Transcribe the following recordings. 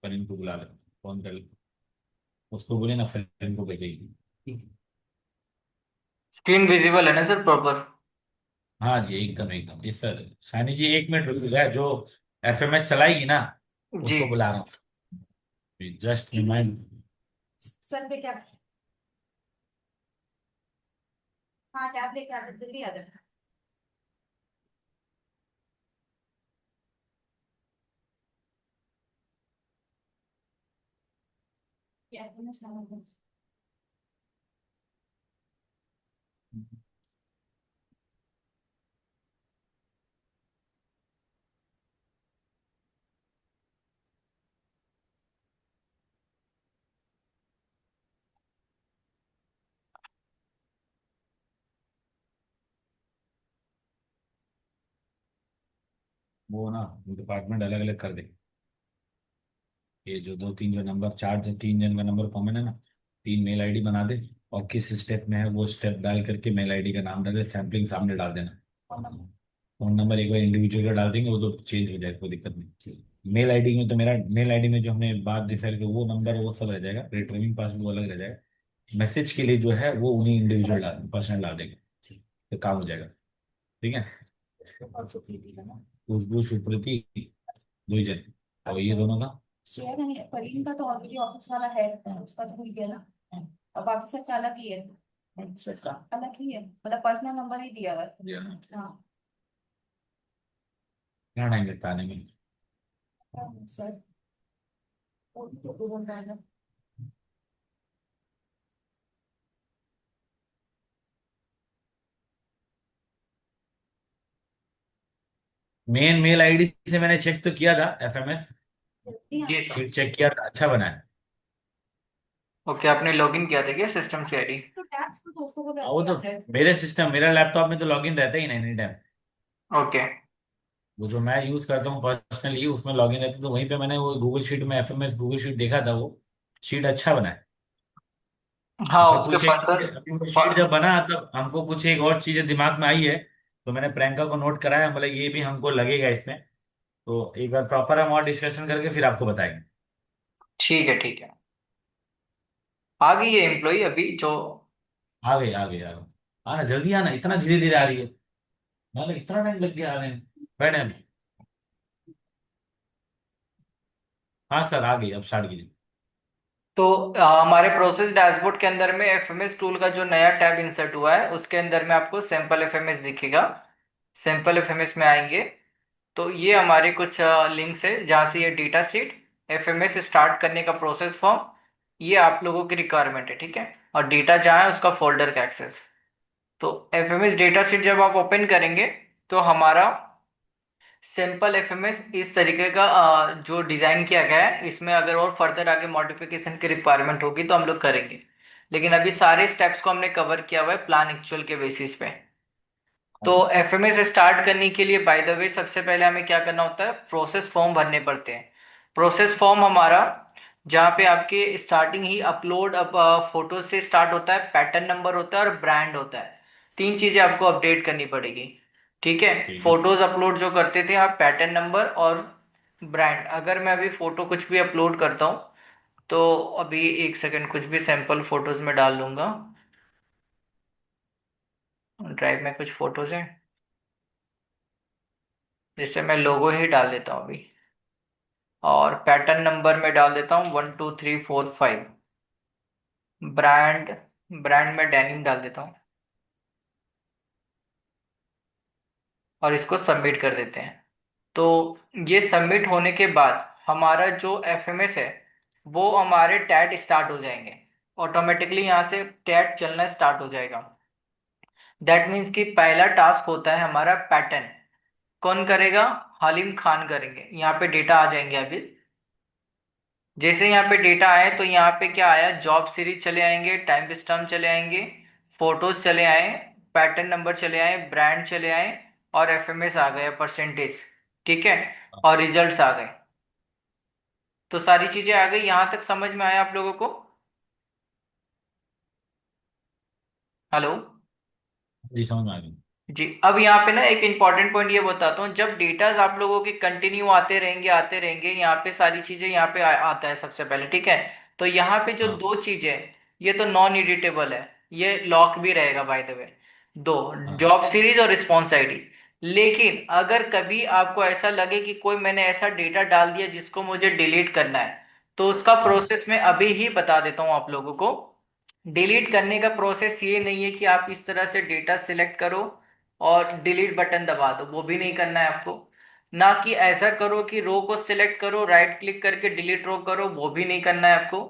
पर इनको बुला ले, फोन कर ले, उसको बोले ना फ्रेंड को भेजेगी। स्क्रीन विजिबल है ना सर प्रॉपर? हाँ जी, एकदम एकदम ये सर। सानी जी 1 मिनट रुकिएगा, जो एफएमएस चलाएगी ना जी। उसको बुला रहा हूँ, जस्ट रिमाइंड। सर पे क्या? हाँ टैब लेके आ जाते, जल्दी आ जाते। वो ना डिपार्टमेंट अलग अलग कर दे। ये जो दो तीन जो नंबर, चार जो तीन जन का नंबर कॉमन है ना, 3 मेल आईडी बना दे। और किस स्टेप में है वो स्टेप डाल करके मेल आईडी का नाम डाले, सैम्पलिंग सामने डाल देना। फोन नंबर एक बार इंडिविजुअल का डाल देंगे, वो तो चेंज हो जाएगा, कोई दिक्कत नहीं। मेल आईडी में तो मेरा मेल आईडी में जो हमने बात डिसाइड की वो नंबर वो सब रह जाएगा, रिट्रीविंग पासवर्ड वो अलग रह जाएगा। मैसेज के लिए जो है वो उन्हीं इंडिविजुअल डाल पर्सनल डाल देंगे, तो काम हो जाएगा। ठीक है। खुशबू सुप्रीति, दो ही जन। और ये दोनों का शेयर नहीं है, फरीन का तो ऑलरेडी ऑफिस वाला है, उसका तो हो गया ना। अब बाकी सबका अलग ही है। सबका अलग ही है, मतलब पर्सनल नंबर ही दिया हुआ है। हाँ क्या टाइम लगता है आने में? सर वो भी तो 2 घंटा है ना। मेन मेल आईडी से मैंने चेक तो किया था एफएमएस, जी सर। सीट चेक किया था, अच्छा बना है। ओके, आपने लॉगिन किया था क्या सिस्टम से आईडी? तो टैक्स तो दोस्तों को वो वैसे ही तो आता है। मेरे सिस्टम, मेरा लैपटॉप में तो लॉगिन रहता ही नहीं एनी टाइम। ओके। वो जो मैं यूज करता हूँ पर्सनली उसमें लॉगिन रहता है, तो वहीं पे मैंने वो गूगल शीट में एफएमएस गूगल शीट देखा था, वो शीट अच्छा बना है। हाँ उसमें उसके कुछ एक चीज, पर्सन। अभी वो शीट जब बना तब हमको कुछ एक और चीजें दिमाग में आई है, तो मैंने प्रियंका को नोट कराया, बोला ये भी हमको लगेगा इसमें। तो एक बार प्रॉपर हम और डिस्कशन करके फिर आपको बताएंगे। ठीक है ठीक है। आ गई है एम्प्लॉय अभी जो। आ गए आ गए आ गए। आना जल्दी, आना, इतना धीरे धीरे आ रही है, मतलब इतना टाइम लग गया आने में। मैडम, हाँ सर आ गई, अब स्टार्ट कीजिए। तो हमारे प्रोसेस डैशबोर्ड के अंदर में एफएमएस टूल का जो नया टैब इंसर्ट हुआ है उसके अंदर में आपको सैंपल एफएमएस दिखेगा। सैंपल एफएमएस में आएंगे तो ये हमारे कुछ लिंक्स है जहाँ से ये डेटा सीट, एफएमएस स्टार्ट करने का प्रोसेस फॉर्म, ये आप लोगों की रिक्वायरमेंट है, ठीक है। और डेटा जहाँ है उसका फोल्डर का एक्सेस। तो एफएमएस डेटा सीट जब आप ओपन करेंगे तो हमारा सिंपल एफएमएस इस तरीके का जो डिजाइन किया गया है, इसमें अगर और फर्दर आगे मॉडिफिकेशन की रिक्वायरमेंट होगी तो हम लोग करेंगे। लेकिन अभी सारे स्टेप्स को हमने कवर किया हुआ है प्लान एक्चुअल के बेसिस पे। तो एफएमएस स्टार्ट करने के लिए बाय द वे सबसे पहले हमें क्या करना होता है, प्रोसेस फॉर्म भरने पड़ते हैं। प्रोसेस फॉर्म हमारा जहाँ पे आपके स्टार्टिंग ही अपलोड अब फोटो से स्टार्ट होता है, पैटर्न नंबर होता है और ब्रांड होता है। तीन चीजें आपको अपडेट करनी पड़ेगी। ठीक है। ठीक है। फोटोज अपलोड जो करते थे आप, पैटर्न नंबर और ब्रांड। अगर मैं अभी फोटो कुछ भी अपलोड करता हूँ तो अभी एक सेकंड कुछ भी सैंपल फोटोज में डाल लूंगा। ड्राइव में कुछ फोटोज हैं जिससे मैं लोगो ही डाल देता हूँ अभी। और पैटर्न नंबर में डाल देता हूँ 1 2 3 4 5। ब्रांड, ब्रांड में डेनिम डाल देता हूँ और इसको सबमिट कर देते हैं। तो ये सबमिट होने के बाद हमारा जो एफएमएस है वो हमारे टैट स्टार्ट हो जाएंगे। ऑटोमेटिकली यहाँ से टैट चलना स्टार्ट हो जाएगा। दैट मीन्स कि पहला टास्क होता है हमारा पैटर्न। कौन करेगा? हलीम खान करेंगे। यहाँ पे डेटा आ जाएंगे अभी। जैसे यहाँ पे डेटा आए तो यहाँ पे क्या आया, जॉब सीरीज चले आएंगे, टाइम स्टैम्प चले आएंगे, फोटोज चले आए, पैटर्न नंबर चले आए, ब्रांड चले आए और एफएमएस आ गया परसेंटेज। ठीक है। और रिजल्ट्स आ गए। तो सारी चीजें आ गई, यहाँ तक समझ में आया आप लोगों को? हेलो? जी समझ में आ गई। जी, अब यहाँ पे ना एक इंपॉर्टेंट पॉइंट ये बताता हूँ। जब डेटाज आप लोगों के कंटिन्यू आते रहेंगे, यहाँ पे सारी चीजें यहाँ पे आता है सबसे पहले, ठीक है। तो यहाँ पे जो हाँ दो चीजें हैं, ये तो नॉन एडिटेबल है, ये लॉक भी रहेगा बाय द वे। दो, हाँ जॉब सीरीज और रिस्पॉन्स आईडी। लेकिन अगर कभी आपको ऐसा लगे कि कोई मैंने ऐसा डेटा डाल दिया जिसको मुझे डिलीट करना है, तो उसका हाँ प्रोसेस मैं अभी ही बता देता हूँ आप लोगों को। डिलीट करने का प्रोसेस ये नहीं है कि आप इस तरह से डेटा सिलेक्ट करो और डिलीट बटन दबा दो, वो भी नहीं करना है आपको। ना कि ऐसा करो कि रो को सिलेक्ट करो, राइट क्लिक करके डिलीट रो करो, वो भी नहीं करना है आपको।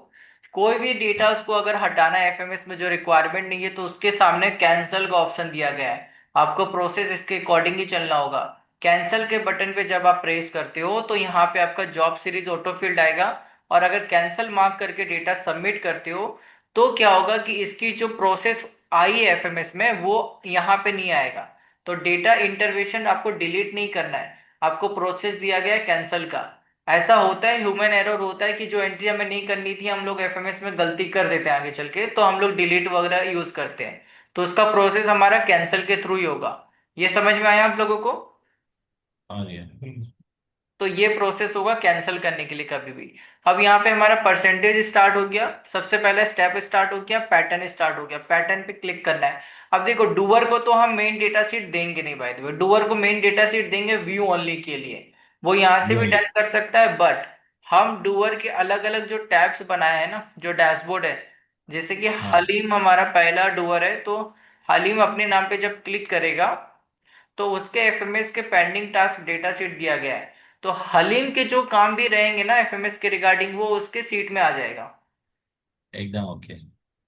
कोई भी डेटा उसको अगर हटाना है एफएमएस में जो रिक्वायरमेंट नहीं है, तो उसके सामने कैंसिल का ऑप्शन दिया गया है। आपको प्रोसेस इसके अकॉर्डिंग ही चलना होगा। कैंसिल के बटन पे जब आप प्रेस करते हो तो यहाँ पे आपका जॉब सीरीज ऑटो फिल्ड आएगा। और अगर कैंसिल मार्क करके डेटा सबमिट करते हो, तो क्या होगा कि इसकी जो प्रोसेस आई है एफएमएस में, वो यहाँ पे नहीं आएगा। तो डेटा इंटरवेशन आपको डिलीट नहीं करना है, आपको प्रोसेस दिया गया है कैंसिल का। ऐसा होता है, ह्यूमन एरर होता है कि जो एंट्री हमें नहीं करनी थी हम लोग एफएमएस में गलती कर देते हैं आगे चल के, तो हम लोग डिलीट वगैरह यूज करते हैं। तो उसका प्रोसेस हमारा कैंसिल के थ्रू ही होगा। ये समझ में आया आप लोगों को? हाँ जी। तो ये प्रोसेस होगा कैंसिल करने के लिए कभी भी। अब यहाँ पे हमारा परसेंटेज स्टार्ट हो गया, सबसे पहला स्टेप स्टार्ट हो गया, पैटर्न स्टार्ट हो गया। पैटर्न पे क्लिक करना है। अब देखो, डूअर को तो हम मेन डेटा शीट देंगे नहीं, बाय द वे डूअर को मेन डेटा शीट देंगे व्यू ओनली के लिए। वो यहाँ से भी भी ओनली। डन कर सकता है, बट हम डूअर के अलग अलग जो टैब्स बनाए हैं ना, जो डैशबोर्ड है, जैसे कि हाँ हलीम हमारा पहला डूअर है, तो हलीम अपने नाम पे जब क्लिक करेगा, तो उसके एफएमएस के पेंडिंग टास्क डेटा शीट दिया गया है। तो हलीम के जो काम भी रहेंगे ना एफएमएस के रिगार्डिंग, वो उसके सीट में आ जाएगा। एकदम ओके।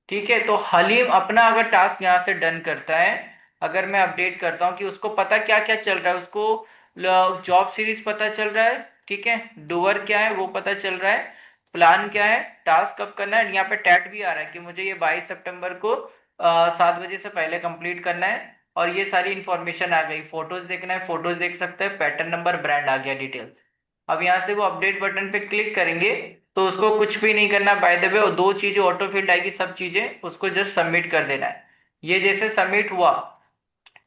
ठीक है, तो हलीम अपना अगर टास्क यहाँ से डन करता है, अगर मैं अपडेट करता हूँ कि उसको पता क्या क्या चल रहा है, उसको जॉब सीरीज पता चल रहा है, ठीक है, डूअर क्या है वो पता चल रहा है, प्लान क्या है, टास्क कब करना है, यहाँ पे टैट भी आ रहा है कि मुझे ये 22 सितंबर को 7 बजे से पहले कंप्लीट करना है। और ये सारी इंफॉर्मेशन आ गई, फोटोज देखना है फोटोज देख सकते हैं, पैटर्न नंबर ब्रांड आ गया, डिटेल्स। अब यहाँ से वो अपडेट बटन पे क्लिक करेंगे, तो उसको कुछ भी नहीं करना बाय द वे, और दो चीजें ऑटो फिल्ड आएगी, सब चीजें उसको जस्ट सबमिट कर देना है। ये जैसे सबमिट हुआ,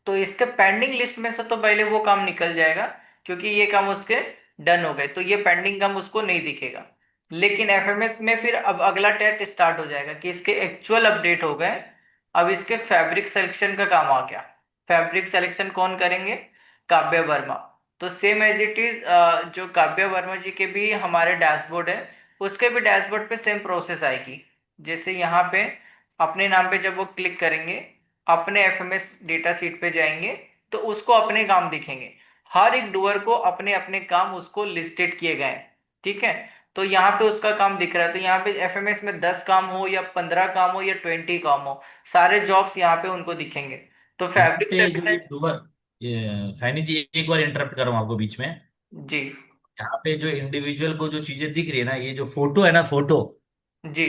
तो इसके पेंडिंग लिस्ट में से तो पहले वो काम निकल जाएगा, क्योंकि ये काम उसके डन हो गए, तो ये पेंडिंग काम उसको नहीं दिखेगा। लेकिन एफएमएस में फिर अब अगला टेस्ट स्टार्ट हो जाएगा कि इसके एक्चुअल अपडेट हो गए। अब इसके फैब्रिक सिलेक्शन का काम आ गया। फैब्रिक सिलेक्शन कौन करेंगे? काव्य वर्मा। तो सेम एज इट इज, जो काव्य वर्मा जी के भी हमारे डैशबोर्ड है, उसके भी डैशबोर्ड पे सेम प्रोसेस आएगी। जैसे यहाँ पे अपने नाम पे जब वो क्लिक करेंगे, अपने एफएमएस डेटा शीट पे जाएंगे, तो उसको अपने काम दिखेंगे। हर एक डूअर को अपने अपने काम उसको लिस्टेड किए गए हैं, ठीक है। तो यहाँ पे उसका काम दिख रहा है, तो यहाँ पे एफएमएस में 10 काम हो या 15 काम हो या 20 काम हो, सारे जॉब्स यहाँ पे उनको दिखेंगे। तो यहाँ फैब्रिक पे जो ये सेक्शन। डूबा, ये साइनी जी एक बार इंटरप्ट कर रहा हूँ आपको बीच में। जी। यहाँ पे जो इंडिविजुअल को जो चीजें दिख रही है ना, ये जो फोटो है ना, फोटो, जी।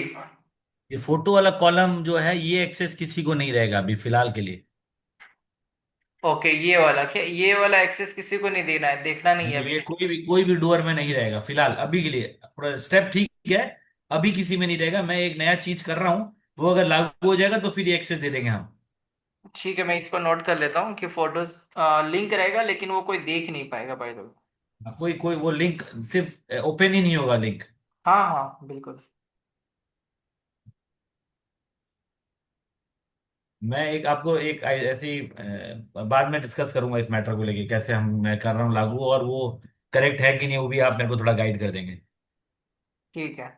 ये फोटो वाला कॉलम जो है, ये एक्सेस किसी को नहीं रहेगा अभी फिलहाल के लिए। ओके, ये वाला क्या, ये वाला एक्सेस किसी को नहीं देना है, देखना नहीं है अभी? ये कोई भी डूअर में नहीं रहेगा फिलहाल अभी के लिए। पूरा स्टेप ठीक है, अभी किसी में नहीं रहेगा। मैं एक नया चीज कर रहा हूँ, वो अगर लागू हो जाएगा तो फिर ये एक्सेस दे देंगे हम। ठीक है, मैं इसको नोट कर लेता हूँ कि फोटोज लिंक रहेगा, लेकिन वो कोई देख नहीं पाएगा बाय द वे। कोई कोई वो लिंक सिर्फ ओपन ही नहीं होगा लिंक। हाँ हाँ बिल्कुल। मैं एक आपको एक ऐसी बाद में डिस्कस करूंगा इस मैटर को लेके, कैसे हम मैं कर रहा हूँ लागू, और वो करेक्ट है कि नहीं वो भी आप मेरे को थोड़ा गाइड कर देंगे। ठीक है।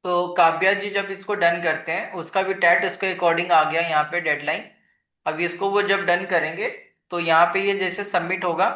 तो काव्या जी जब इसको डन करते हैं, उसका भी टैट उसके अकॉर्डिंग आ गया यहाँ पे डेडलाइन। अब इसको वो जब डन करेंगे, तो यहाँ पे ये जैसे सबमिट होगा,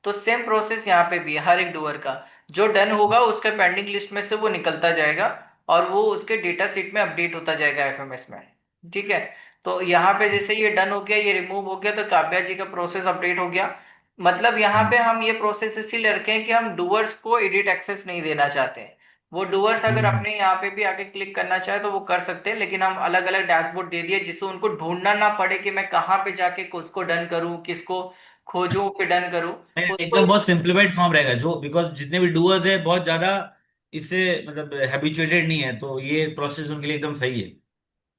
तो सेम प्रोसेस यहाँ पे भी है, हर एक डूअर का जो डन होगा उसके पेंडिंग लिस्ट में से वो निकलता जाएगा, और वो उसके डेटा सीट में अपडेट होता जाएगा एफएमएस में। ठीक है। तो यहाँ पे जैसे ये डन हो गया, ये रिमूव हो गया, तो काव्या जी का प्रोसेस अपडेट हो गया। मतलब यहाँ पे हम्म हम ये प्रोसेस इसीलिए रखे हैं कि हम डूअर्स को एडिट एक्सेस नहीं देना चाहते हैं। वो डूअर्स अगर हम्म। अपने यहाँ पे भी आके क्लिक करना चाहे तो वो कर सकते हैं, लेकिन हम अलग अलग डैशबोर्ड दे दिए जिससे उनको ढूंढना ना पड़े कि मैं कहाँ पे जाके उसको डन करूँ, किसको खोजूं फिर डन करूँ। उसको। एकदम बहुत सिंप्लीफाइड फॉर्म रहेगा, जो बिकॉज जितने भी डूअर्स है बहुत ज्यादा इससे मतलब हैबिचुएटेड नहीं है, तो ये प्रोसेस उनके लिए एकदम सही है।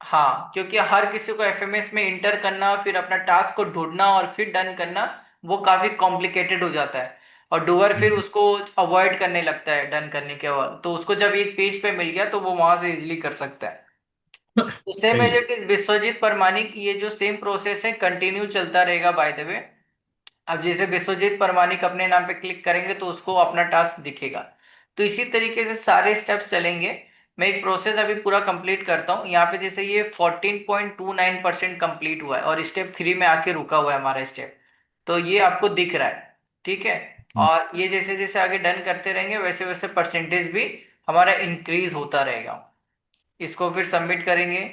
हाँ, क्योंकि हर किसी को एफएमएस में इंटर करना, फिर अपना टास्क को ढूंढना और फिर डन करना, वो काफी कॉम्प्लिकेटेड हो जाता है। और डूअर फिर हम्म। उसको अवॉइड करने लगता है डन करने के बाद, तो उसको जब एक पेज पे मिल गया तो वो वहां से इजिली कर सकता है। तो सेम सही एज है। इट इज विश्वजीत परमानी की ये जो सेम प्रोसेस है कंटिन्यू चलता रहेगा बाय द वे। अब जैसे विश्वजीत परमानिक अपने नाम पे क्लिक करेंगे तो उसको अपना टास्क दिखेगा। तो इसी तरीके से सारे स्टेप्स चलेंगे। मैं एक प्रोसेस अभी पूरा कंप्लीट करता हूँ यहाँ पे। जैसे ये 14.29% कंप्लीट हुआ है और स्टेप 3 में आके रुका हुआ है हमारा स्टेप। तो ये आपको दिख रहा है, ठीक है। हम्म। और ये जैसे जैसे आगे डन करते रहेंगे वैसे वैसे परसेंटेज भी हमारा इंक्रीज होता रहेगा। इसको फिर सबमिट करेंगे।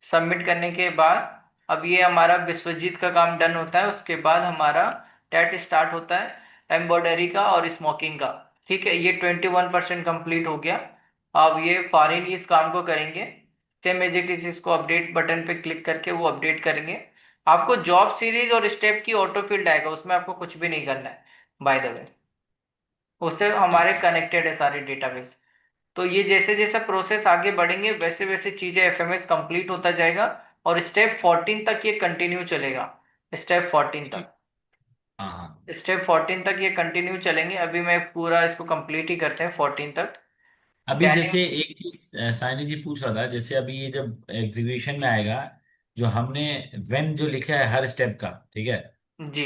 सबमिट करने के बाद अब ये हमारा विश्वजीत का काम डन होता है, उसके बाद हमारा टैट स्टार्ट होता है एम्ब्रॉयडरी का और स्मोकिंग का। ठीक है, ये 21% कंप्लीट हो गया। अब ये फॉरेन इस काम को करेंगे। सेम एज इट इज इसको अपडेट बटन पे क्लिक करके वो अपडेट करेंगे। आपको जॉब सीरीज और स्टेप की ऑटो फील्ड आएगा, उसमें आपको कुछ भी नहीं करना है बाय द वे। उससे हमारे ठीक है। कनेक्टेड है सारे डेटाबेस। तो ये जैसे जैसे प्रोसेस आगे बढ़ेंगे वैसे वैसे चीजें एफएमएस कंप्लीट होता जाएगा। और स्टेप 14 तक ये कंटिन्यू चलेगा। स्टेप 14 ठीक। तक। हाँ हाँ। स्टेप 14 तक ये कंटिन्यू चलेंगे। अभी मैं पूरा इसको कंप्लीट ही करते हैं 14 तक। अभी डैनियल। जैसे एक चीज साइनी जी पूछ रहा था, जैसे अभी ये जब एग्जीक्यूशन में आएगा, जो हमने वेन जो लिखा है हर स्टेप का, ठीक है, जी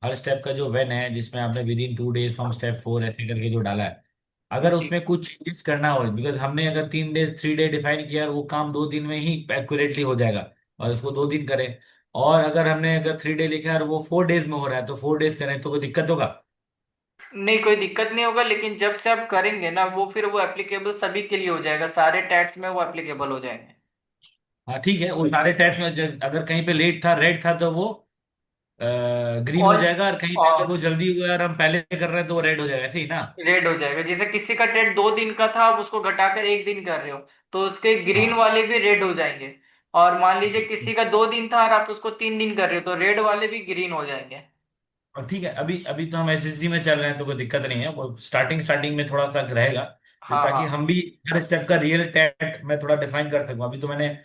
हर स्टेप का जो वेन है जिसमें आपने with in 2 days from step 4 ऐसे करके जो डाला है, अगर जी। उसमें कुछ चेंजेस करना हो, बिकॉज हमने अगर 3 डेज 3 डे डिफाइन किया है, वो काम 2 दिन में ही एक्यूरेटली हो जाएगा, और उसको 2 दिन करें। और अगर हमने अगर 3 डे लिखा है और वो 4 डेज में हो रहा है, तो 4 डेज करें तो कोई दिक्कत होगा? नहीं, कोई दिक्कत नहीं होगा, लेकिन जब से आप करेंगे ना वो फिर वो एप्लीकेबल सभी के लिए हो जाएगा, सारे टैट्स में वो एप्लीकेबल हो जाएंगे। हाँ ठीक है, वो सारे टैक्स में अगर कहीं पे लेट था, रेड था, तो वो ग्रीन हो और जाएगा, और कहीं पे अगर वो जल्दी हुआ है और हम पहले कर रहे हैं तो वो रेड हो जाएगा, ऐसे ही ना? रेड हो जाएगा। जैसे किसी का डेट 2 दिन का था, आप उसको घटाकर 1 दिन कर रहे हो तो उसके ग्रीन हाँ। वाले भी रेड हो जाएंगे। और मान लीजिए किसी का 2 दिन था और आप उसको 3 दिन कर रहे हो तो रेड वाले भी ग्रीन हो जाएंगे। और ठीक है, अभी अभी तो हम एसएसजी में चल रहे हैं तो कोई दिक्कत नहीं है, वो स्टार्टिंग स्टार्टिंग में थोड़ा सा रहेगा, हाँ ताकि हाँ हम भी हर स्टेप का रियल टैट मैं थोड़ा डिफाइन कर सकूं। अभी तो मैंने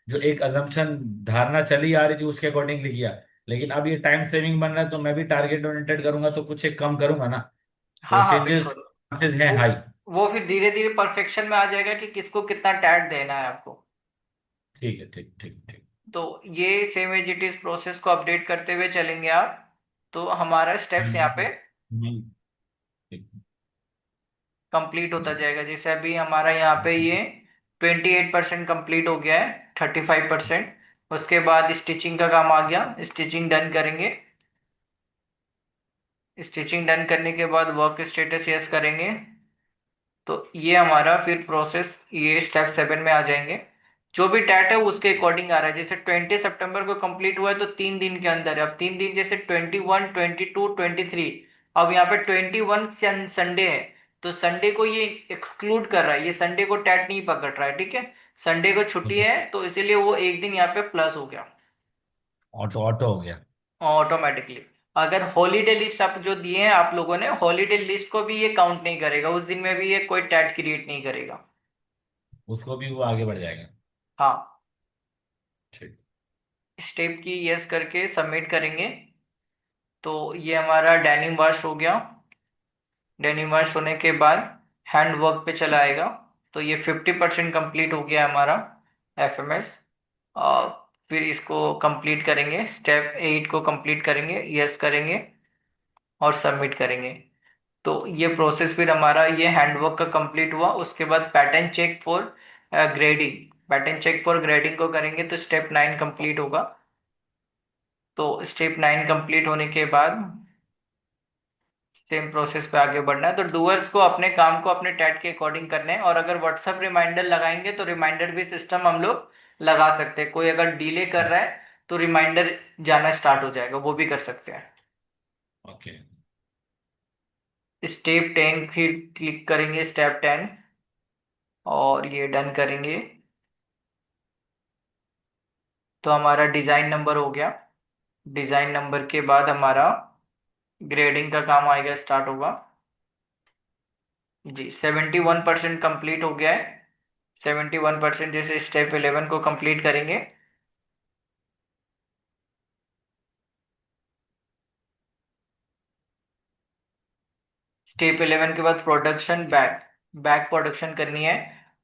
जो एक अजम्पशन धारणा चली आ रही थी उसके अकॉर्डिंगली किया, लेकिन अब ये टाइम सेविंग बन रहा है तो मैं भी टारगेट ओरिएंटेड करूंगा, तो कुछ एक कम करूंगा ना, तो हाँ हाँ चेंजेस बिल्कुल। चांसेस हैं वो हाई। वो फिर धीरे धीरे परफेक्शन में आ जाएगा कि किसको कितना टैट देना है आपको। ठीक है, ठीक ठीक ठीक। तो ये same as it is process को अपडेट करते हुए चलेंगे आप। तो हमारा स्टेप्स यहाँ पे हम्म, ठीक। कंप्लीट होता जाएगा। जैसे अभी हमारा यहाँ पे ये 28% कंप्लीट हो गया है, 35%। उसके बाद स्टिचिंग का काम आ गया, स्टिचिंग डन करेंगे। स्टिचिंग डन करने के बाद वर्क स्टेटस यस करेंगे। तो ये हमारा फिर प्रोसेस ये स्टेप 7 में आ जाएंगे। जो भी टैट है वो उसके अकॉर्डिंग आ रहा है। जैसे 20 सितंबर को कंप्लीट हुआ है तो 3 दिन के अंदर है। अब 3 दिन जैसे 21, 22, 23। अब यहाँ पे 21 संडे है, तो संडे को ये एक्सक्लूड कर रहा है, ये संडे को टैट नहीं पकड़ रहा है, ठीक है। संडे को छुट्टी ओके। है तो इसीलिए वो 1 दिन यहाँ पे प्लस हो गया ऑटो ऑटो हो गया। ऑटोमेटिकली। अगर हॉलीडे लिस्ट आप जो दिए हैं आप लोगों ने, हॉलीडे लिस्ट को भी ये काउंट नहीं करेगा, उस दिन में भी ये कोई टैट क्रिएट नहीं करेगा। उसको भी वो आगे बढ़ जाएगा। हाँ। ठीक। स्टेप की यस करके सबमिट करेंगे। तो ये हमारा डेनिम वॉश हो गया। डेनिम वॉश होने के बाद हैंड वर्क पे चला आएगा। तो ये 50% कंप्लीट हो गया हमारा एफएमएस। और फिर इसको कंप्लीट करेंगे, स्टेप 8 को कंप्लीट करेंगे, यस करेंगे और सबमिट करेंगे। तो ये प्रोसेस फिर हमारा ये हैंडवर्क का कंप्लीट हुआ। उसके बाद pattern check for grading. Pattern check for grading को करेंगे तो स्टेप 9 कंप्लीट होगा। तो स्टेप 9 कंप्लीट होने के बाद सेम प्रोसेस पे आगे बढ़ना है। तो डूअर्स को अपने काम को अपने टैट के अकॉर्डिंग करने हैं। और अगर व्हाट्सएप रिमाइंडर लगाएंगे तो रिमाइंडर भी सिस्टम हम लोग लगा सकते हैं। कोई अगर डिले कर रहा है तो रिमाइंडर जाना स्टार्ट हो जाएगा, वो भी कर सकते हैं। ओके। स्टेप 10 फिर क्लिक करेंगे, स्टेप 10, और ये डन करेंगे। तो हमारा डिजाइन नंबर हो गया। डिजाइन नंबर के बाद हमारा ग्रेडिंग का काम आएगा, स्टार्ट होगा। जी 71% कंप्लीट हो गया है। 71% जैसे स्टेप 11 को कंप्लीट करेंगे। स्टेप 11 के बाद प्रोडक्शन बैक, बैक प्रोडक्शन करनी है।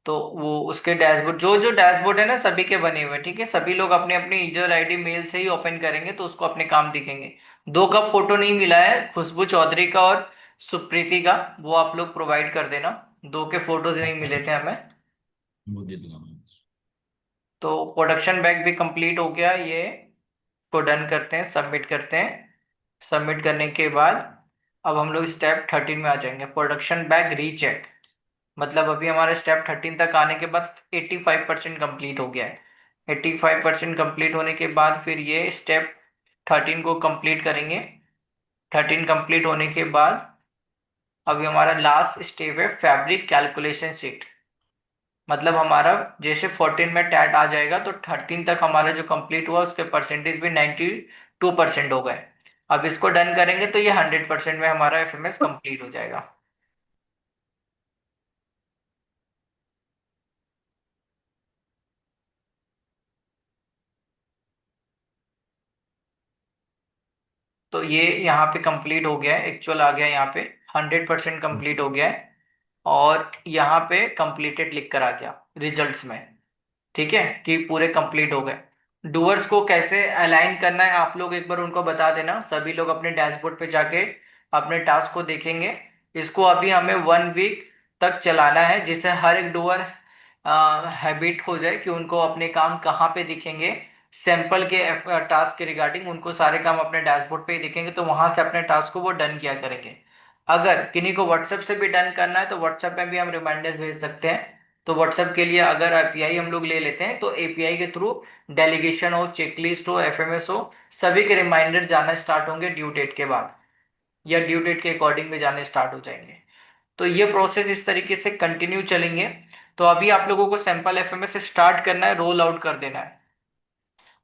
तो वो उसके डैशबोर्ड, जो जो डैशबोर्ड है ना सभी के बने हुए हैं, ठीक है, सभी लोग अपने अपने यूजर आईडी मेल से ही ओपन करेंगे तो उसको अपने काम दिखेंगे। दो का फोटो नहीं मिला है, खुशबू चौधरी का और सुप्रीति का, वो आप लोग प्रोवाइड कर देना। दो के फोटोज नहीं मिले थे हमें। वो दे दूंगा मैं। तो प्रोडक्शन बैक भी कंप्लीट हो गया ये। को डन करते हैं, सबमिट करते हैं। सबमिट करने के बाद अब हम लोग स्टेप 13 में आ जाएंगे, प्रोडक्शन बैग रीचेक। मतलब अभी हमारे स्टेप 13 तक आने के बाद 85% कंप्लीट हो गया है। 85% कंप्लीट होने के बाद फिर ये स्टेप 13 को कंप्लीट करेंगे। 13 कंप्लीट होने के बाद अभी हमारा लास्ट स्टेप है फैब्रिक कैलकुलेशन शीट। मतलब हमारा जैसे 14 में टैट आ जाएगा तो 13 तक हमारा जो कंप्लीट हुआ उसके परसेंटेज भी 92% हो गए। अब इसको डन करेंगे तो ये 100% में हमारा एफएमएस कंप्लीट हो जाएगा। तो ये यहाँ पे कंप्लीट हो गया है, एक्चुअल आ गया है यहाँ पे। 100% कंप्लीट हो गया है। और यहाँ पे कंप्लीटेड लिख कर आ गया रिजल्ट्स में। ठीक है कि पूरे कंप्लीट हो गए। डूअर्स को कैसे अलाइन करना है आप लोग एक बार उनको बता देना, सभी लोग अपने डैशबोर्ड पे जाके अपने टास्क को देखेंगे। इसको अभी हमें 1 वीक तक चलाना है, जिससे हर एक डूअर हैबिट हो जाए कि उनको अपने काम कहाँ पे दिखेंगे। सैंपल के टास्क के रिगार्डिंग उनको सारे काम अपने डैशबोर्ड पे ही दिखेंगे, तो वहां से अपने टास्क को वो डन किया करेंगे। अगर किन्हीं को व्हाट्सएप से भी डन करना है तो व्हाट्सएप में भी हम रिमाइंडर भेज सकते हैं। तो व्हाट्सएप के लिए अगर एपीआई हम लोग ले लेते हैं तो एपीआई के थ्रू डेलीगेशन हो, चेकलिस्ट हो, एफएमएस हो, सभी के रिमाइंडर जाना स्टार्ट होंगे ड्यू डेट के बाद, या ड्यू डेट के अकॉर्डिंग में जाने स्टार्ट हो जाएंगे। तो ये प्रोसेस इस तरीके से कंटिन्यू चलेंगे। तो अभी आप लोगों को सैंपल एफएमएस स्टार्ट करना है, रोल आउट कर देना है।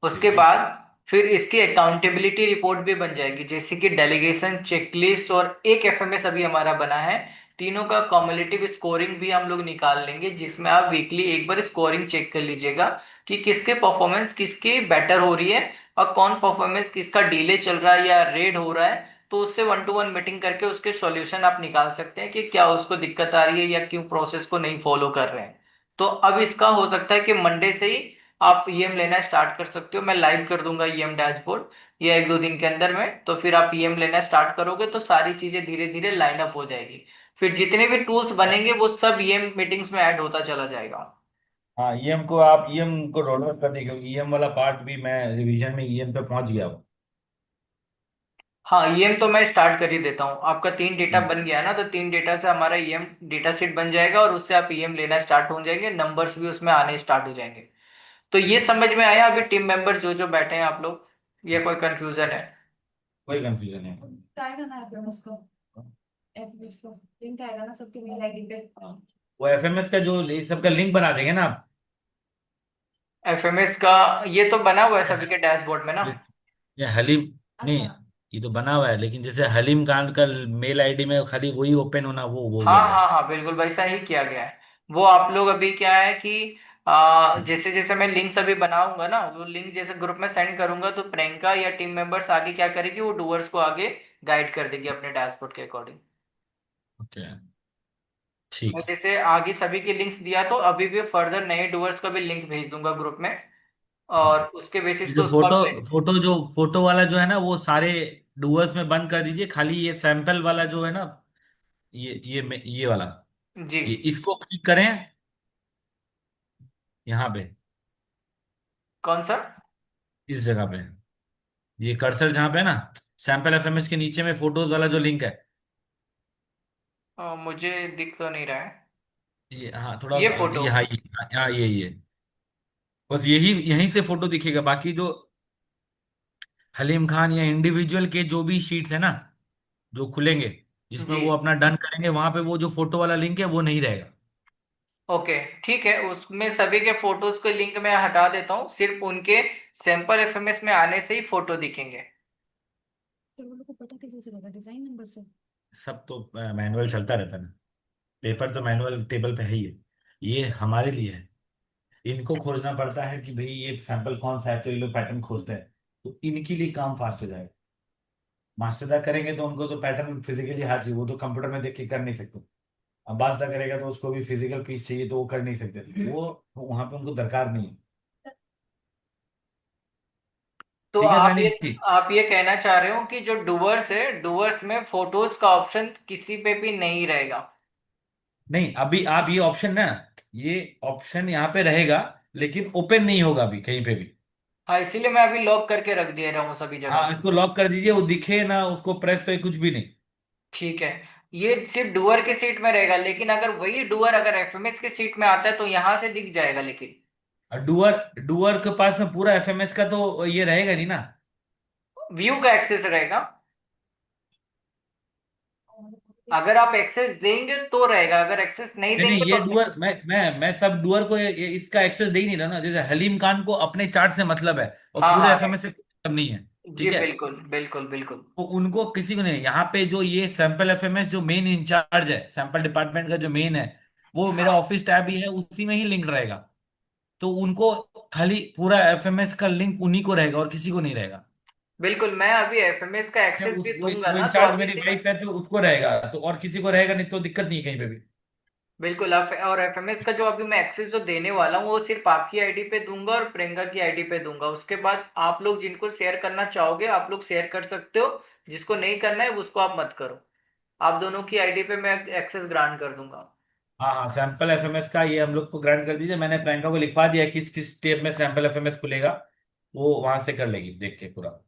उसके ठीक है। बाद फिर इसकी अकाउंटेबिलिटी रिपोर्ट भी बन जाएगी, जैसे कि डेलीगेशन, चेकलिस्ट और एक एफएमएस अभी हमारा बना है। तीनों का कॉम्युलेटिव स्कोरिंग भी हम लोग निकाल लेंगे, जिसमें आप वीकली एक बार स्कोरिंग चेक कर लीजिएगा कि किसके परफॉर्मेंस किसकी बेटर हो रही है और कौन परफॉर्मेंस किसका डिले चल रहा है या रेड हो रहा है। तो उससे 1 to 1 मीटिंग करके उसके सॉल्यूशन आप निकाल सकते हैं कि क्या उसको दिक्कत आ रही है या क्यों प्रोसेस को नहीं फॉलो कर रहे हैं। तो अब इसका हो सकता है कि मंडे से ही आप ईएम लेना स्टार्ट कर सकते हो। मैं लाइव कर दूंगा ईएम डैशबोर्ड ये 1-2 दिन के अंदर में। तो फिर आप ईएम लेना स्टार्ट करोगे तो सारी चीजें धीरे धीरे लाइन अप हो जाएगी। फिर जितने भी टूल्स बनेंगे वो सब ईएम मीटिंग्स में ऐड होता चला जाएगा। हाँ, ईएम को आप ईएम को रोल आउट कर दी, क्योंकि ईएम वाला पार्ट भी मैं रिवीजन में ईएम पे पहुंच गया हूँ। हाँ ईएम तो मैं स्टार्ट कर ही देता हूँ। आपका 3 डेटा हम्म। बन गया है ना, तो 3 डेटा से हमारा ईएम डेटा सेट बन जाएगा और उससे आप ईएम लेना स्टार्ट हो जाएंगे, नंबर्स भी उसमें आने स्टार्ट हो जाएंगे। तो ये समझ में आया अभी टीम मेंबर जो जो बैठे हैं आप लोग, ये कोई कंफ्यूजन है? कोई कंफ्यूजन है? आएगा ना एफएमएस को, एफएमएस को लिंक आएगा ना सबके मेल आईडी पे। हाँ। वो एफएमएस का जो ये सबका लिंक बना देंगे ना आप? एफएमएस का ये तो बना हुआ है सभी के डैशबोर्ड में ना। ये ये हलीम, नहीं, अच्छा। ये तो बना हुआ है, लेकिन जैसे हलीम खान का मेल आईडी में खाली वही ओपन होना, वो बोल हाँ रहा हाँ है। हाँ बिल्कुल वैसा ही किया गया है। वो आप लोग अभी क्या है कि जैसे जैसे मैं लिंक्स अभी बनाऊंगा ना, वो लिंक जैसे ग्रुप में सेंड करूंगा तो प्रियंका या टीम मेंबर्स आगे क्या करेगी, वो डूअर्स को आगे गाइड कर देगी अपने डैशबोर्ड के अकॉर्डिंग। ओके। मैं ठीक। जैसे आगे सभी के लिंक्स दिया तो अभी भी फर्दर नए डूअर्स का भी लिंक भेज दूंगा ग्रुप में, और उसके बेसिस ये पे जो उसको फोटो आप फोटो जो फोटो वाला जो है ना, वो सारे डूअर्स में बंद कर दीजिए, खाली ये सैंपल वाला जो है ना, ये वाला, जी। ये इसको क्लिक करें यहाँ पे, कौन सा? इस जगह पे, ये कर्सर जहाँ पे है ना, सैंपल एफएमएस के नीचे में फोटोज वाला जो लिंक है। मुझे दिख तो नहीं रहा है ये हाँ, थोड़ा ये फोटो। ये, हाँ ये बस यही, यहीं से फोटो दिखेगा। बाकी जो हलीम खान या इंडिविजुअल के जो भी शीट्स है ना, जो खुलेंगे, जिसमें जी वो अपना डन करेंगे, वहां पे वो जो फोटो वाला लिंक है वो नहीं रहेगा। ओके ठीक है, उसमें सभी के फोटोज को लिंक में हटा देता हूँ, सिर्फ उनके सैंपल एफएमएस में आने से ही फोटो दिखेंगे। फिर वो लोग को पता कैसे चलेगा डिजाइन नंबर से? सब तो मैनुअल चलता रहता है ना। पेपर तो मैनुअल टेबल पे है ही है, ये हमारे लिए है। इनको खोजना पड़ता है कि भाई ये सैंपल कौन सा है, तो ये लोग पैटर्न खोजते हैं, तो इनके लिए काम फास्ट हो जाएगा। मास्टर करेंगे तो उनको तो पैटर्न फिजिकली हाथ चाहिए, वो तो कंप्यूटर में देख के कर नहीं सकते। अब बाजदा करेगा तो उसको भी फिजिकल पीस चाहिए, तो वो कर नहीं सकते, वो वहां पे उनको दरकार नहीं है। तो ठीक है सानी जी। आप ये कहना चाह रहे हो कि जो डूवर्स है, डूवर्स में फोटोज का ऑप्शन किसी पे भी नहीं रहेगा? नहीं, अभी आप ये ऑप्शन ना, ये ऑप्शन यहाँ पे रहेगा, लेकिन ओपन नहीं होगा अभी कहीं पे भी। हाँ, इसीलिए मैं अभी लॉक करके रख दे रहा हूँ सभी जगह। हाँ, इसको लॉक कर दीजिए, वो दिखे ना उसको प्रेस हो कुछ भी नहीं। ठीक है। ये सिर्फ डुअर की सीट में रहेगा, लेकिन अगर वही डुअर अगर एफएमएस की सीट में आता है तो यहाँ से दिख जाएगा लेकिन। और डुअर डुअर के पास में पूरा एफएमएस का तो ये रहेगा नहीं ना। व्यू का एक्सेस रहेगा। अगर आप एक्सेस देंगे तो रहेगा, अगर एक्सेस नहीं नहीं नहीं, देंगे ये तो। डुअर मैं सब डुअर को इसका एक्सेस दे ही नहीं रहा ना। जैसे हलीम खान को अपने चार्ट से मतलब है, और हाँ पूरे हाँ, एफएमएस से कोई मतलब नहीं है। जी ठीक है, बिल्कुल बिल्कुल बिल्कुल। तो उनको किसी को नहीं, यहाँ पे जो ये सैंपल एफएमएस जो मेन इंचार्ज है, सैंपल डिपार्टमेंट का जो मेन है, वो मेरा हाँ ऑफिस टैब ही है, उसी में ही लिंक रहेगा। तो उनको खाली पूरा एफएमएस का लिंक उन्हीं को रहेगा और किसी को नहीं रहेगा। बिल्कुल, मैं अभी एफएमएस का क्या एक्सेस उस भी दूंगा वो ना, तो इंचार्ज अभी मेरी से। वाइफ है, तो उसको रहेगा तो, और किसी को रहेगा नहीं, तो दिक्कत नहीं है कहीं पे भी। बिल्कुल आप, और एफएमएस का जो अभी मैं एक्सेस जो देने वाला हूँ वो सिर्फ आपकी आईडी पे दूंगा और प्रियंका की आईडी पे दूंगा। उसके बाद आप लोग जिनको शेयर करना चाहोगे आप लोग शेयर कर सकते हो, जिसको नहीं करना है उसको आप मत करो। आप दोनों की आईडी पे मैं एक्सेस ग्रांट कर दूंगा। हाँ हाँ, सैंपल एफएमएस का ये हम लोग को ग्रांट कर दीजिए। मैंने प्रियंका को लिखवा दिया है किस किस स्टेप में सैंपल एफएमएस खुलेगा, वो वहां से कर लेगी देख के पूरा।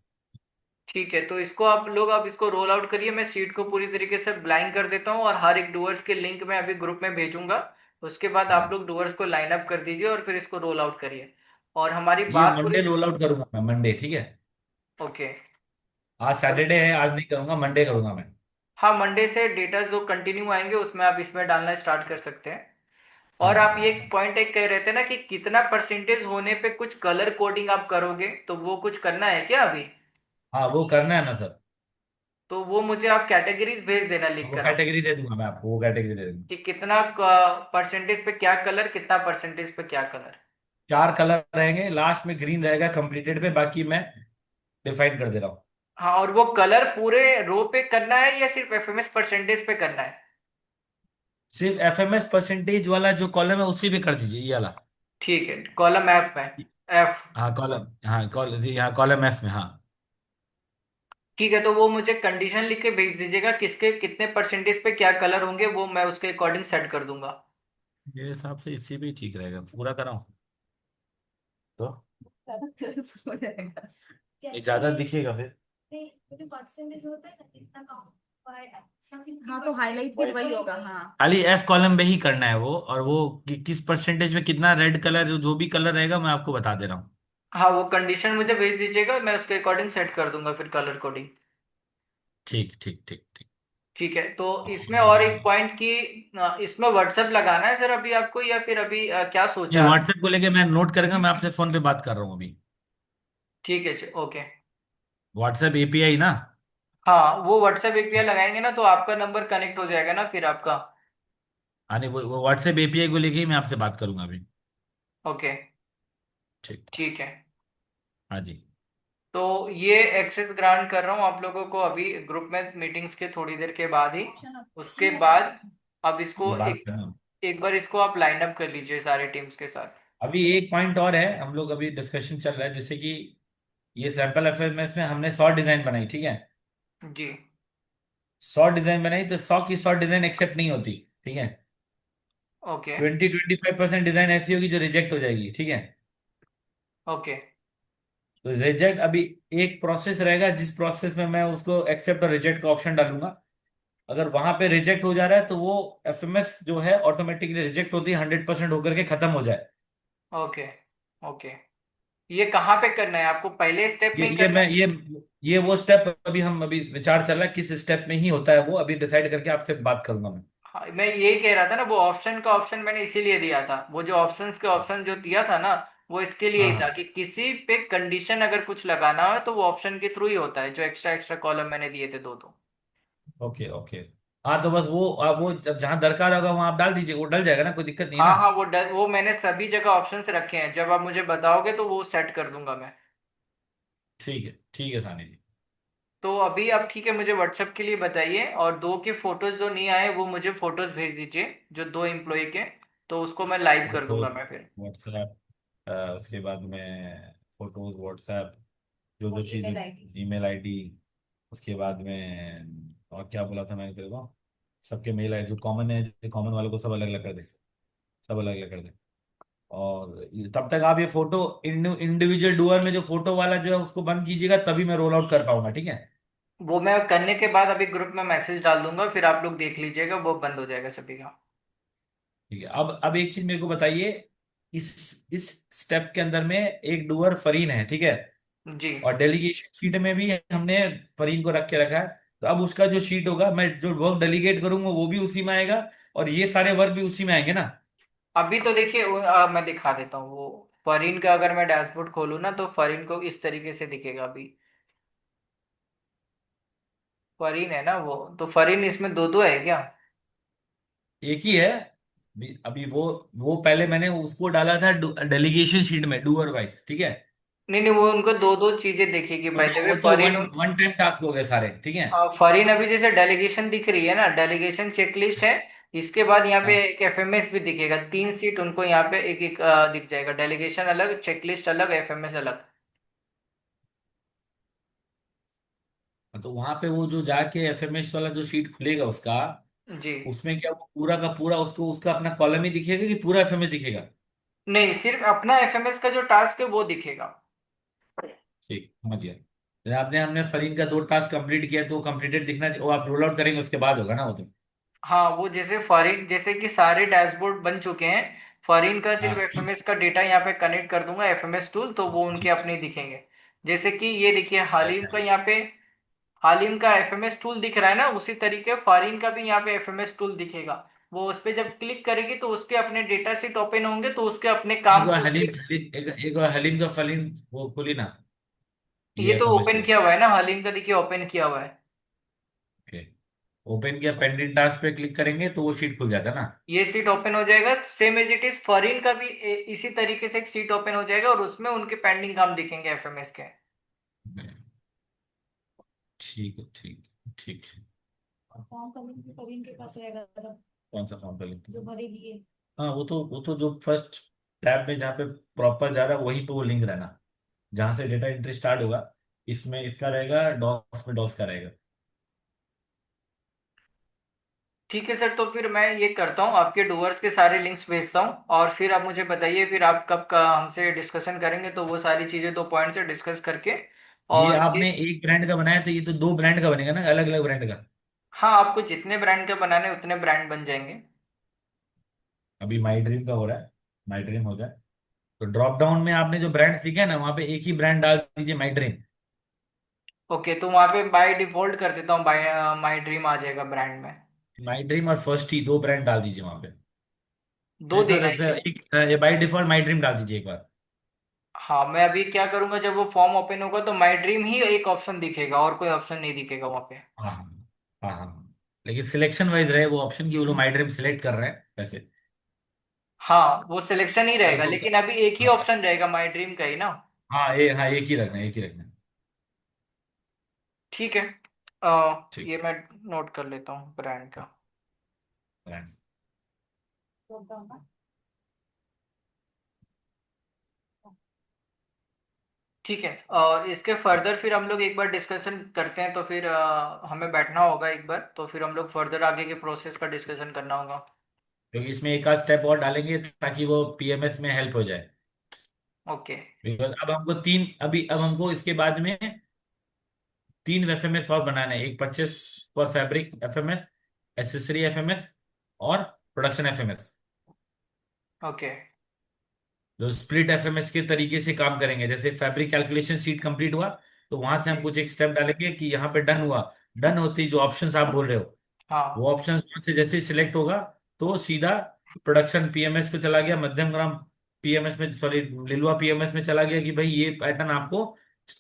ठीक है, तो इसको आप लोग आप इसको रोल आउट करिए। मैं शीट को पूरी तरीके से ब्लैंक कर देता हूँ और हर एक डुअर्स के लिंक मैं अभी ग्रुप में भेजूंगा। उसके बाद आप हाँ, लोग डुअर्स को लाइन अप कर दीजिए और फिर इसको रोल आउट करिए। और हमारी ये बात पूरी। मंडे रोल आउट करूंगा मैं, मंडे, ठीक है। ओके। आज सैटरडे है, आज नहीं करूंगा, मंडे करूंगा मैं। हाँ, मंडे से डेटा जो कंटिन्यू आएंगे उसमें आप इसमें डालना स्टार्ट कर सकते हैं। हाँ और हाँ आप ये हाँ। पॉइंट एक कह रहे थे ना कि कितना परसेंटेज होने पे कुछ कलर कोडिंग आप करोगे, तो वो कुछ करना है क्या अभी? हाँ, वो करना है ना सर। तो वो मुझे आप कैटेगरीज भेज देना लिख वो कर आप, कैटेगरी दे दूंगा मैं आपको, वो कैटेगरी दे दूंगा। कि कितना परसेंटेज पे क्या कलर, कितना परसेंटेज पे क्या कलर। 4 कलर रहेंगे, लास्ट में ग्रीन रहेगा कंप्लीटेड पे, बाकी मैं डिफाइन कर दे रहा हूँ। हाँ, और वो कलर पूरे रो पे करना है या सिर्फ एफएमएस परसेंटेज पे करना है? सिर्फ एफएमएस परसेंटेज वाला जो कॉलम है उसी पे कर दीजिए, ये वाला। ठीक है, कॉलम एफ में। एफ। हाँ कॉलम, हाँ कॉलम जी, हाँ कॉलम एफ में, हाँ। ठीक है, तो वो मुझे कंडीशन लिख के भेज दीजिएगा किसके कितने परसेंटेज पे क्या कलर होंगे, वो मैं उसके अकॉर्डिंग सेट कर दूंगा। मेरे हिसाब से इसी भी ठीक रहेगा, पूरा कराऊं तो हो जाएगा। ये जैसे ज्यादा ये दिखेगा फिर। नहीं, वो जो परसेंटेज होता है ना कितना का हुआ है, हाँ तो हाईलाइट फिर वही होगा। हाँ खाली एफ कॉलम में ही करना है वो, और वो किस परसेंटेज में कितना रेड कलर, जो भी कलर रहेगा मैं आपको बता दे रहा हूँ। हाँ, वो कंडीशन मुझे भेज दीजिएगा, मैं उसके अकॉर्डिंग सेट कर दूंगा फिर कलर कोडिंग। ठीक ठीक ठीक ठीक। ठीक है, तो इसमें और एक पॉइंट की, इसमें व्हाट्सएप लगाना है सर अभी आपको, या फिर अभी क्या नहीं, सोचा आप? व्हाट्सएप को लेके मैं नोट करेंगे, मैं आपसे फोन पे बात कर रहा हूँ अभी। ठीक है, ओके। व्हाट्सएप एपीआई ना। हाँ, वो व्हाट्सएप एपीआई लगाएंगे ना तो आपका नंबर कनेक्ट हो जाएगा ना फिर आपका। हाँ नहीं, वो व्हाट्सएप एपीआई को लेके ही मैं आपसे बात करूंगा अभी। ओके। ठीक। ठीक है, हाँ जी। तो ये एक्सेस ग्रांट कर रहा हूँ आप लोगों को अभी ग्रुप में मीटिंग्स के थोड़ी देर के बाद ही। ऑप्शन उसके नहीं बाद रहेगा। अब ये इसको बात एक करना। एक बार इसको आप लाइन अप कर लीजिए सारे टीम्स के साथ। अभी एक पॉइंट और है, हम लोग अभी डिस्कशन चल रहा है, जैसे कि ये सैंपल एफएमएस में हमने 100 डिजाइन बनाई, ठीक है। जी। 100 डिजाइन बनाई तो 100 की 100 डिजाइन एक्सेप्ट नहीं होती, ठीक है। ओके 20-25% डिजाइन ऐसी होगी जो रिजेक्ट हो जाएगी, ठीक है। ओके तो रिजेक्ट अभी एक प्रोसेस रहेगा, जिस प्रोसेस में मैं उसको एक्सेप्ट और रिजेक्ट का ऑप्शन डालूंगा। अगर वहां पे रिजेक्ट हो जा रहा है तो वो एफएमएस जो है ऑटोमेटिकली रिजेक्ट होती है, 100% होकर के खत्म हो जाए। Okay okay. ये कहाँ पे करना है आपको, पहले स्टेप ये में ही ये करना मैं है? ये वो स्टेप अभी हम अभी विचार चल रहा है किस स्टेप में ही होता है, वो अभी डिसाइड करके आपसे बात करूंगा मैं। हाँ, मैं यही कह रहा था ना, वो ऑप्शन का ऑप्शन मैंने इसीलिए दिया था, वो जो ऑप्शंस के ऑप्शन जो दिया था ना, वो इसके लिए हाँ ही था हाँ। कि किसी पे कंडीशन अगर कुछ लगाना हो तो वो ऑप्शन के थ्रू ही होता है, जो एक्स्ट्रा एक्स्ट्रा कॉलम मैंने दिए थे दो दो। Okay okay. हाँ तो बस वो आप वो जहां दरकार होगा वहां आप डाल दीजिए, वो डल जाएगा ना, कोई दिक्कत नहीं है हाँ ना। हाँ, वो मैंने सभी जगह ऑप्शंस रखे हैं, जब आप मुझे बताओगे तो वो सेट कर दूंगा मैं। ठीक है सानी जी। तो अभी आप ठीक है, मुझे व्हाट्सएप के लिए बताइए, और दो के फोटोज जो नहीं आए वो मुझे फोटोज भेज दीजिए, जो दो एम्प्लॉय के, तो उसको मैं लाइव कर फोटो दूंगा मैं फिर। व्हाट्सएप, उसके बाद में फोटोज व्हाट्सएप, जो और जो चीज, ईमेल आईडी। ईमेल आईडी, उसके बाद में और क्या बोला था मैंने तेरे को, सबके मेल आई जो कॉमन है, जो कॉमन वालों को सब अलग अलग कर दे, सब अलग अलग कर दे। और तब तक आप ये फोटो इंडिविजुअल डुअर में जो फोटो वाला जो है उसको बंद कीजिएगा, तभी मैं रोल आउट कर पाऊंगा, ठीक है। वो मैं करने के बाद अभी ग्रुप में मैसेज डाल दूंगा, फिर आप लोग देख लीजिएगा, वो बंद हो जाएगा सभी का। ठीक है, अब एक चीज मेरे को बताइए, इस स्टेप के अंदर में एक डुअर फरीन है, ठीक है, जी। और डेलीगेशन शीट में भी हमने फरीन को रख के रखा है। तो अब उसका जो शीट होगा, मैं जो वर्क डेलीगेट करूंगा वो भी उसी में आएगा, और ये सारे वर्क भी उसी में आएंगे ना। अभी तो देखिए मैं दिखा देता हूँ वो। फरीन का अगर मैं डैशबोर्ड खोलूँ ना, तो फरीन को इस तरीके से दिखेगा अभी। फरीन है ना वो, तो फरीन इसमें दो दो है क्या? एक ही है। अभी वो पहले मैंने उसको डाला था डेलीगेशन शीट में डूअर वाइज, ठीक है। नहीं नहीं, वो उनको दो दो चीजें दिखेगी बाय द वे, वो तो Fareen. One one time task हो गए सारे, ठीक है। फरीन अभी जैसे डेलीगेशन दिख रही है ना, डेलीगेशन चेकलिस्ट है। इसके बाद यहाँ पे हाँ एक एफएमएस भी दिखेगा, तीन सीट उनको यहाँ पे एक एक दिख जाएगा, डेलीगेशन अलग, चेकलिस्ट अलग, एफएमएस अलग। तो वहां पे वो जो जाके एफएमएस वाला जो शीट खुलेगा उसका, जी। उसमें क्या वो पूरा का पूरा उसको उसका अपना कॉलम ही दिखेगा कि पूरा एफएमएस दिखेगा। नहीं, सिर्फ अपना एफएमएस का जो टास्क है वो दिखेगा। ठीक, समझ गया। जैसे आपने हमने फरीन का 2 टास्क कंप्लीट किया, तो कंप्लीटेड दिखना चाहिए, वो आप रोल आउट करेंगे उसके बाद होगा ना वो तो। हाँ, वो जैसे फरीन, जैसे कि सारे डैशबोर्ड बन चुके हैं, फरीन का सिर्फ हाँ एफएमएस का डेटा यहाँ पे कनेक्ट कर दूंगा एफएमएस टूल, तो वो उनके अपने ही दिखेंगे। जैसे कि ये देखिए हालिम का यहाँ पे, हालिम का एफएमएस टूल दिख रहा है ना, उसी तरीके फारिन का भी यहाँ पे एफएमएस टूल दिखेगा। वो उस पे जब क्लिक करेगी तो उसके अपने डेटा सेट ओपन होंगे, तो उसके अपने एक काम बार से हलीम, उसके। एक बार हलीम का फलीम वो खोली ना, ये ये तो एफएमएस ओपन टूल। किया हुआ है ना, हालिम का देखिए ओपन किया हुआ है। ओके, ओपन किया, पेंडिंग टास्क पे क्लिक करेंगे तो वो शीट खुल जाता है ना। ये सीट ओपन हो जाएगा, same as it is foreign का भी इसी तरीके से एक सीट ओपन हो जाएगा, और उसमें उनके पेंडिंग काम दिखेंगे एफएमएस के। ठीक है, ठीक है। और फॉर्म कभी करीम के पास रहेगा था, कौन सा फॉर्म फिल? जो भरेगी ये। हाँ वो तो जो फर्स्ट टैब में जहाँ पे प्रॉपर जा रहा है वहीं पे वो लिंक रहना, जहाँ से डेटा एंट्री स्टार्ट होगा, इसमें इसका रहेगा, डॉस में डॉस का रहेगा। ठीक है सर, तो फिर मैं ये करता हूँ, आपके डूअर्स के सारे लिंक्स भेजता हूँ, और फिर आप मुझे बताइए फिर आप कब का हमसे डिस्कशन करेंगे, तो वो सारी चीज़ें दो पॉइंट से डिस्कस करके। ये और आपने एक ब्रांड का बनाया था, ये तो 2 ब्रांड का बनेगा ना, अलग अलग ब्रांड का। हाँ, आपको जितने ब्रांड के बनाने हैं, उतने ब्रांड बन जाएंगे। अभी माई ड्रीम का हो रहा है, माई ड्रीम हो जाए तो ड्रॉप डाउन में आपने जो ब्रांड सीखे ना, वहां पे एक ही ब्रांड डाल दीजिए, माई ड्रीम। ओके, तो वहाँ पे बाय डिफॉल्ट कर देता हूँ, बाय माई ड्रीम आ जाएगा ब्रांड में। माई ड्रीम और फर्स्ट ही 2 ब्रांड डाल दीजिए वहां पे। दो सर देना है क्या? एक बाई डिफॉल्ट माई ड्रीम डाल दीजिए एक बार। हाँ, मैं अभी क्या करूंगा, जब वो फॉर्म ओपन होगा तो माई ड्रीम ही एक ऑप्शन दिखेगा, और कोई ऑप्शन नहीं दिखेगा वहाँ पे। हाँ हाँ हाँ, लेकिन सिलेक्शन वाइज रहे वो ऑप्शन की, वो लोग माई ड्रीम सिलेक्ट कर रहे हैं वैसे। हाँ, वो सिलेक्शन ही रहेगा, उनको लेकिन अभी एक ही हाँ ऑप्शन रहेगा माई ड्रीम का ही ना। हाँ एक ही रखना है, एक ही रखना है। ठीक है। ठीक ये मैं नोट कर लेता हूँ ब्रांड का। है। ठीक है, और इसके फर्दर फिर हम लोग एक बार डिस्कशन करते हैं, तो फिर हमें बैठना होगा एक बार, तो फिर हम लोग फर्दर आगे के प्रोसेस का डिस्कशन करना होगा। क्योंकि इसमें एक आध स्टेप और डालेंगे ताकि वो पीएमएस में हेल्प हो जाए। ओके। बिकॉज अब हमको इसके बाद में 3 एफएमएस और बनाना है, एक purchase for fabric FMS, accessory FMS, और प्रोडक्शन एफएमएस, ओके। जो स्प्लिट एफएमएस के तरीके से काम करेंगे। जैसे फैब्रिक कैलकुलेशन सीट कंप्लीट हुआ, तो वहां से हम कुछ एक स्टेप डालेंगे कि यहाँ पे डन हुआ, डन होती जो ऑप्शंस आप बोल रहे हो, हाँ। वो ऑप्शंस से जैसे ही सिलेक्ट होगा तो सीधा प्रोडक्शन पीएमएस को चला गया, मध्यम ग्राम पीएमएस में, सॉरी लिलुआ पीएमएस में चला गया कि भाई ये पैटर्न आपको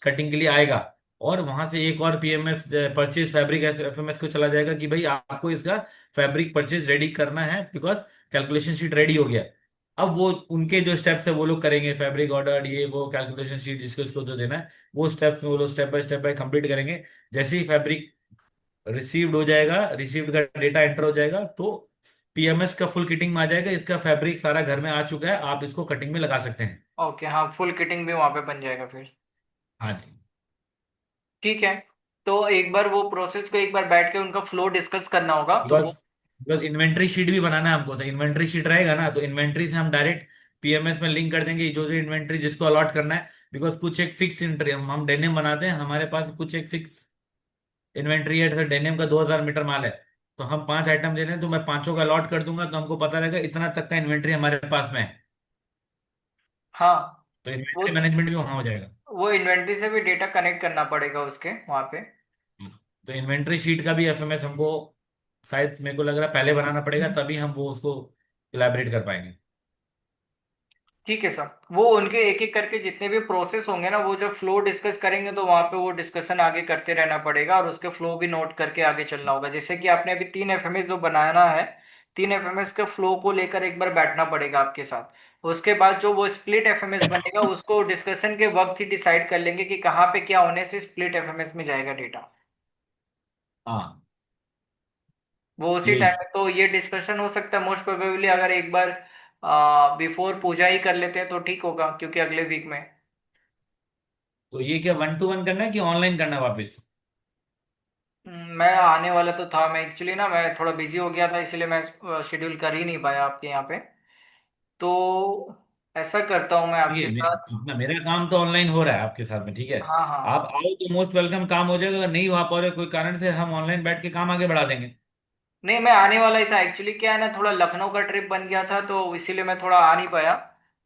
कटिंग के लिए आएगा। और वहां से एक और पीएमएस परचेज फैब्रिक एफएमएस को चला जाएगा कि भाई आपको इसका फैब्रिक परचेज रेडी करना है, बिकॉज कैलकुलेशन शीट रेडी हो गया। अब वो उनके जो स्टेप्स है वो लोग करेंगे, फैब्रिक ऑर्डर ये वो कैलकुलेशन शीट जिसको इसको जो देना है वो स्टेप्स में वो लोग स्टेप बाय कंप्लीट करेंगे। जैसे ही फैब्रिक रिसीव्ड हो जाएगा, रिसीव्ड का डेटा एंटर हो जाएगा, तो पीएमएस का फुल किटिंग में आ जाएगा, इसका फैब्रिक सारा घर में आ चुका है, आप इसको कटिंग में लगा सकते हैं। ओके, हाँ, फुल किटिंग भी वहां पे बन जाएगा फिर। हाँ जी। ठीक है। तो एक बार वो प्रोसेस को एक बार बैठ के उनका फ्लो डिस्कस करना होगा तो बिकॉज वो। बिकॉज इन्वेंट्री शीट भी बनाना है हमको, तो इन्वेंट्री शीट रहेगा ना, तो इन्वेंट्री से हम डायरेक्ट पीएमएस में लिंक कर देंगे जो जो इन्वेंट्री जिसको अलॉट करना है। बिकॉज कुछ एक फिक्स इन्वेंट्री हम डेनिम बनाते हैं, हमारे पास कुछ एक फिक्स इन्वेंट्री है। जैसे डेनिम का 2000 मीटर माल है, तो हम 5 आइटम ले लें तो मैं पांचों का अलॉट कर दूंगा, तो हमको पता रहेगा इतना तक का इन्वेंट्री हमारे पास में है। हाँ। तो वो इन्वेंट्री मैनेजमेंट भी वहां हो जाएगा। वो इन्वेंट्री से भी डेटा कनेक्ट करना पड़ेगा उसके वहां पे। तो इन्वेंट्री शीट का भी एफएमएस हमको शायद मेरे को लग रहा है पहले बनाना पड़ेगा, तभी हम वो उसको इलेबरेट कर पाएंगे। ठीक है सर, वो उनके एक एक करके जितने भी प्रोसेस होंगे ना, वो जब फ्लो डिस्कस करेंगे तो वहां पे वो डिस्कशन आगे करते रहना पड़ेगा और उसके फ्लो भी नोट करके आगे चलना होगा। जैसे कि आपने अभी 3 एफएमएस जो बनाना है, 3 एफएमएस के फ्लो को लेकर एक बार बैठना पड़ेगा आपके साथ। उसके बाद जो वो स्प्लिट एफएमएस बनेगा उसको डिस्कशन के वक्त ही डिसाइड कर लेंगे कि कहाँ पे क्या होने से स्प्लिट एफएमएस में जाएगा डेटा। हाँ वो उसी यही। टाइम में तो ये डिस्कशन हो सकता है मोस्ट प्रोबेबली, अगर एक बार बिफोर पूजा ही कर लेते हैं तो ठीक होगा, क्योंकि अगले वीक में। तो ये क्या 1 to 1 करना है कि ऑनलाइन करना है वापस? मैं आने वाला तो था, मैं एक्चुअली ना मैं थोड़ा बिजी हो गया था, इसलिए मैं शेड्यूल कर ही नहीं पाया आपके यहाँ पे। तो ऐसा करता हूँ मैं ठीक आपके है, साथ। अपना मेरा काम तो ऑनलाइन हो रहा है आपके साथ में, ठीक है। हाँ हाँ। आप आओ तो मोस्ट वेलकम, काम हो जाएगा। अगर नहीं वहां पा रहे कोई कारण से, हम ऑनलाइन बैठ के काम आगे बढ़ा देंगे। नहीं, मैं आने वाला ही था एक्चुअली। क्या है ना, थोड़ा लखनऊ का ट्रिप बन गया था तो इसीलिए मैं थोड़ा आ नहीं पाया।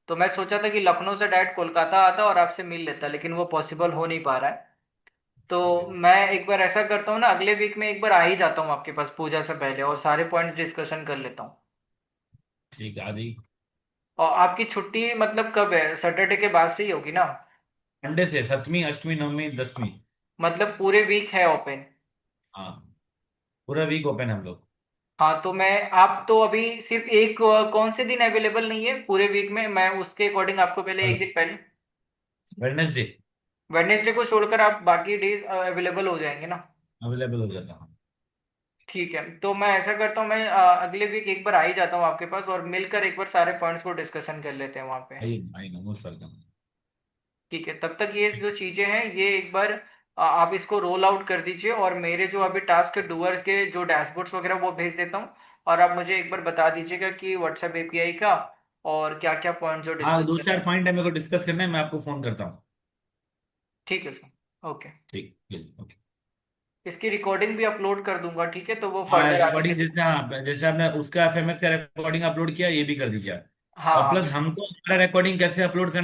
तो मैं सोचा था कि लखनऊ से डायरेक्ट कोलकाता आता और आपसे मिल लेता, लेकिन वो पॉसिबल हो नहीं पा रहा है। ठीक तो है। मैं एक बार ऐसा करता हूँ ना, अगले वीक में एक बार आ ही जाता हूँ आपके पास पूजा से पहले और सारे पॉइंट डिस्कशन कर लेता हूँ। ठीक है, आज ही। और आपकी छुट्टी मतलब कब है? सैटरडे के बाद से ही होगी ना? मंडे से 7वीं 8वीं 9वीं 10वीं। मतलब पूरे वीक है ओपन? हाँ, पूरा वीक ओपन है हम लोग। हाँ, तो मैं आप तो अभी सिर्फ एक कौन से दिन अवेलेबल नहीं है पूरे वीक में, मैं उसके अकॉर्डिंग आपको पहले एक दिन पहले। वेडनेसडे वेडनेसडे को छोड़कर आप बाकी डेज अवेलेबल हो जाएंगे ना? अवेलेबल हो जाता है। ठीक है, तो मैं ऐसा करता हूँ, मैं अगले वीक एक बार आ ही जाता हूँ आपके पास और मिलकर एक बार सारे पॉइंट्स को डिस्कशन कर लेते हैं वहाँ पे। आइए आइए, मोस्ट वेलकम। ठीक है, तब तक ये जो चीजें हैं ये एक बार आप इसको रोल आउट कर दीजिए और मेरे जो अभी टास्क डूअर के जो डैशबोर्ड्स वगैरह वो भेज देता हूँ। और आप मुझे एक बार बता दीजिएगा कि व्हाट्सएप एपीआई का और क्या क्या पॉइंट जो हाँ, डिस्कस दो करने चार हैं। पॉइंट है मेरे को डिस्कस करना है, मैं आपको फोन करता हूँ। ठीक है सर, ओके। ठीक, ठीक, ओके। इसकी रिकॉर्डिंग भी अपलोड कर दूंगा, ठीक है, तो वो हाँ, फर्दर आगे के। रिकॉर्डिंग जैसे, हाँ जैसे आपने उसका एफएमएस का रिकॉर्डिंग अपलोड किया, ये भी कर दीजिए आप। हाँ और हाँ प्लस बिल्कुल। हमको हमारा रिकॉर्डिंग कैसे अपलोड करना है